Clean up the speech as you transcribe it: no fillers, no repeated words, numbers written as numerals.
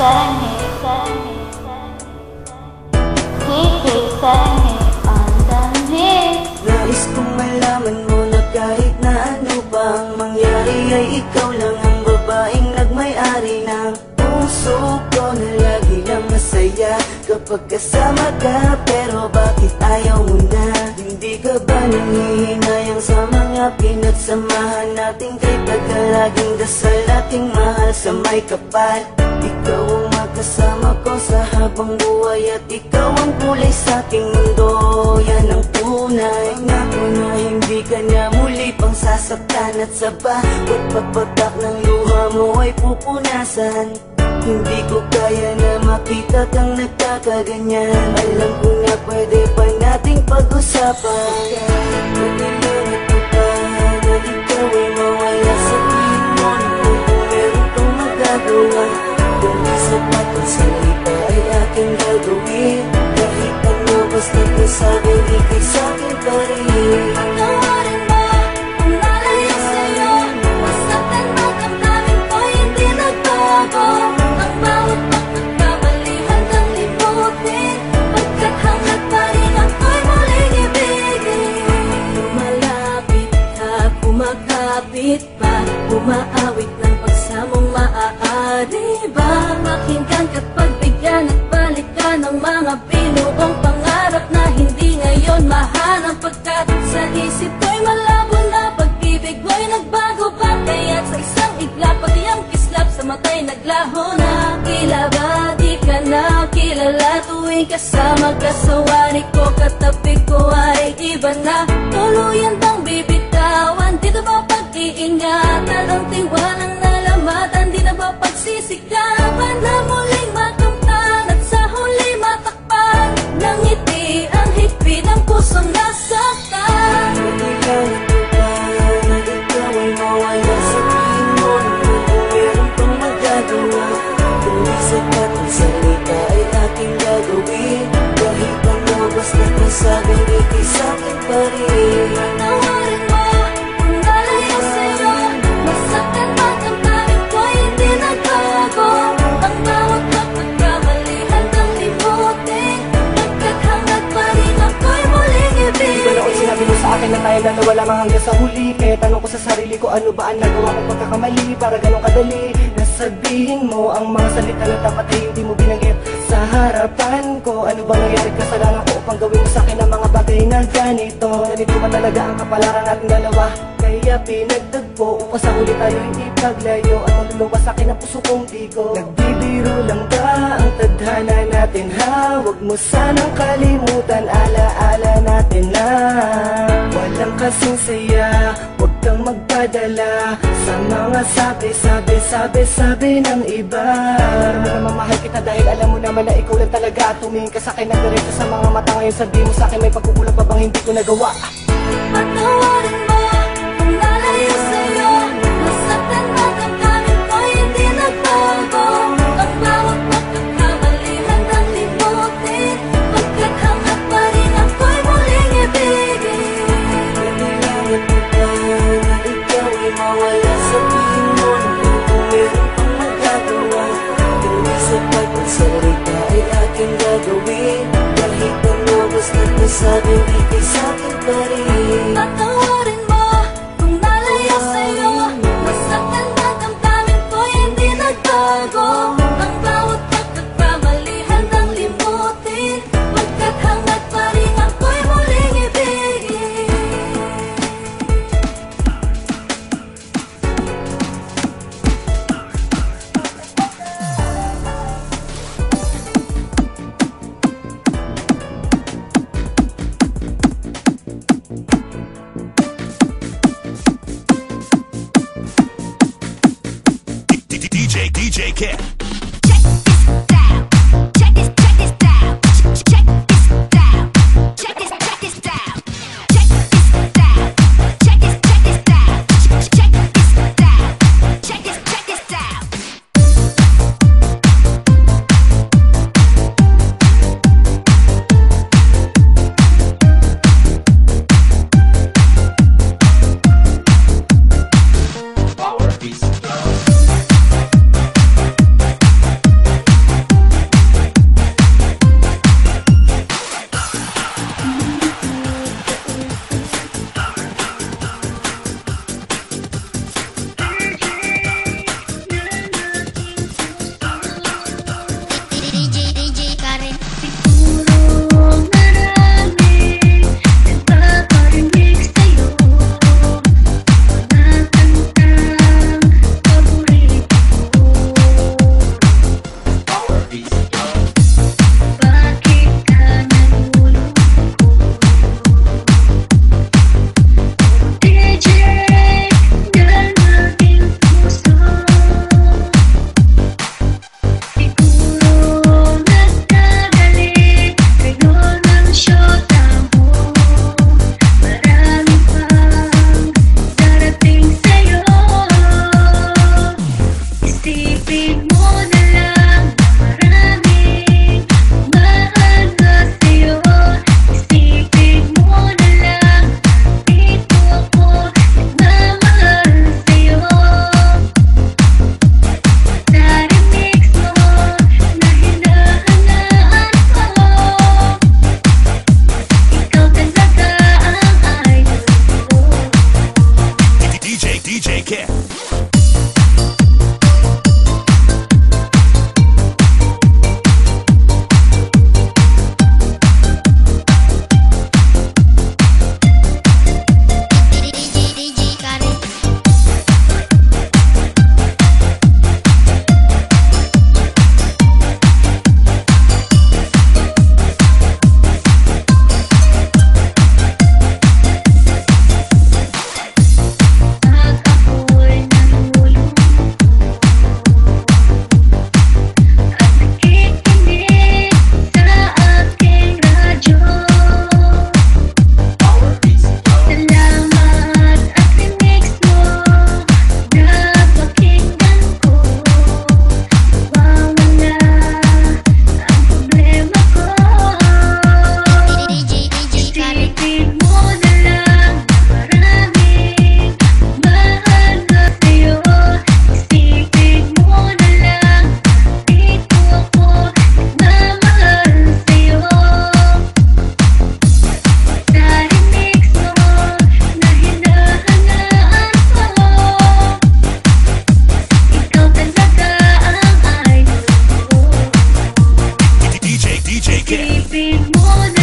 sarangi, kiki sarangi, andamhi. Nais kong malaman mo na kahit na ano pa ang mangyari ay ikaw lang ang babaeng nagmay-ari ng puso ko na lagi lang masaya kapag kasama ka. Pero bakit ayaw mo na? Hindi ka ba nangihinayang sa mga pinagsamahan natin? Kay tagalaging dasal ating mahal sa may kapal. Ikaw ang magkasama ko sa habang buhay at ikaw ang kulay sa ating mundo. Yan ang tunay. Ngako na hindi ka na muli pang sasaktan at sa bawat pagpatak ng luha mo ay pupunasan. Hindi ko kaya na makita kang nagkakaganyan. Alam ko na pwede pa nating pag-usapan. Pagkalimutan ko pa na ikaw ay mawala sa tingin mo. Kung meron kang magagawa, kung isip at ang salita ay aking gagawin. Kahit ano basta ko sabi, ikay sa'kin pa rin. Patawarin mo kung nalayo sa'yo. Masaktan ang damdamin ko, hindi nagbago. Ang bawat pagkakamali handang limutin. Pagkat hanggat pa rin ako'y muling ibigin. Lumalapit ka, kumakapit pa. Umaawit ng pagsamong maaari ba? Pakinggan ka't pagbigyan at balikan ng mga binuong pangarap na hindi ngayon mahanap. Pagkat sa isip ko'y malabo na pag-ibig mo'y nagbago ba? Kaya't sa isang iglap, pati ang kislap sa mata'y naglaho na. Tila ba di ka na kilala tuwing kasama ka sa wari ko? Katabi ko ay iba na. Tuluyan bang bibitawan? Di na ba pag-iingatan? Ang tiwalang nalamatan, di na ba pagsisikapan na muling makamtan at sa huli matakpan ng ngiti ang higpit ng pusong nasaktan. Pagkalimutan ko pa na ikaw ay mawala sa tingin mo. Kung meron kang magagawa, kung isip at ang salita ay aking gagawin. Kahit ano basta ko sabi, ikay sa'kin pa rin. Patawarin mo kung nalayo sa'yo. Masaktan ang damdamin ko, hindi nagbago. Ang bawat pagkakamali handang limutin. Pagkat hanggat pa rin ako'y muling Di ba noon ibigin. sinabi mo sa akin na tayo na nawala mang hanggang sa huli? Kaya tanong ko sa sarili ko, ano ba ang nagawa kong pagkakamali para ganun kadali? Nasabihin mo ang mga salita na dapat ay hindi mo binanggit sa harapan ko. Ano ba nangyari kasalanan ko upang gawin mo sa akin ang mga bagay na ganito? Ganito ba talaga ang kapalaran natin dalawa? Kaya pinagtagpo upang sa huli tayo hindi paglayo. At maluluwa sa akin ang puso kong bigo. Nagbibiro lang ba ang tadhana natin ha? Huwag mo sanang kalimutan, alaala natin na walang kasing saya. Huwag kang magpadala sa mga sabi ng iba. Alam mo naman mahal kita dahil alam mo naman na ikaw lang talaga. Tumingin ka sa akin ng diretso sa mga mata. Ngayon sabihin mo sa akin may pagkukulang pa bang hindi ko nagawa? Patawarin mo kung nalayo sa'yo. Masaktan ang damdamin ko, hindi nagbago. Ang bawat pagkakamali handang limutin. Pagkat hanggat pa rin ako'y muling ibigin. Pagkalimutan ko pa na ikaw ay mawala sa tingin mo. Kung meron kang magagawa, kung isip at ang salita ay aking gagawin. Kahit ano basta ko sabi, ikay sa'kin pa rin. Patawarin mo kung nalayo sa'yo. Masaktan ang damdamin ko, hindi nagbago. Ang bawat pagkakamali handang limutin. Pagkat hanggat pa rin ako'y muling ibigin. Pag-ibig mo na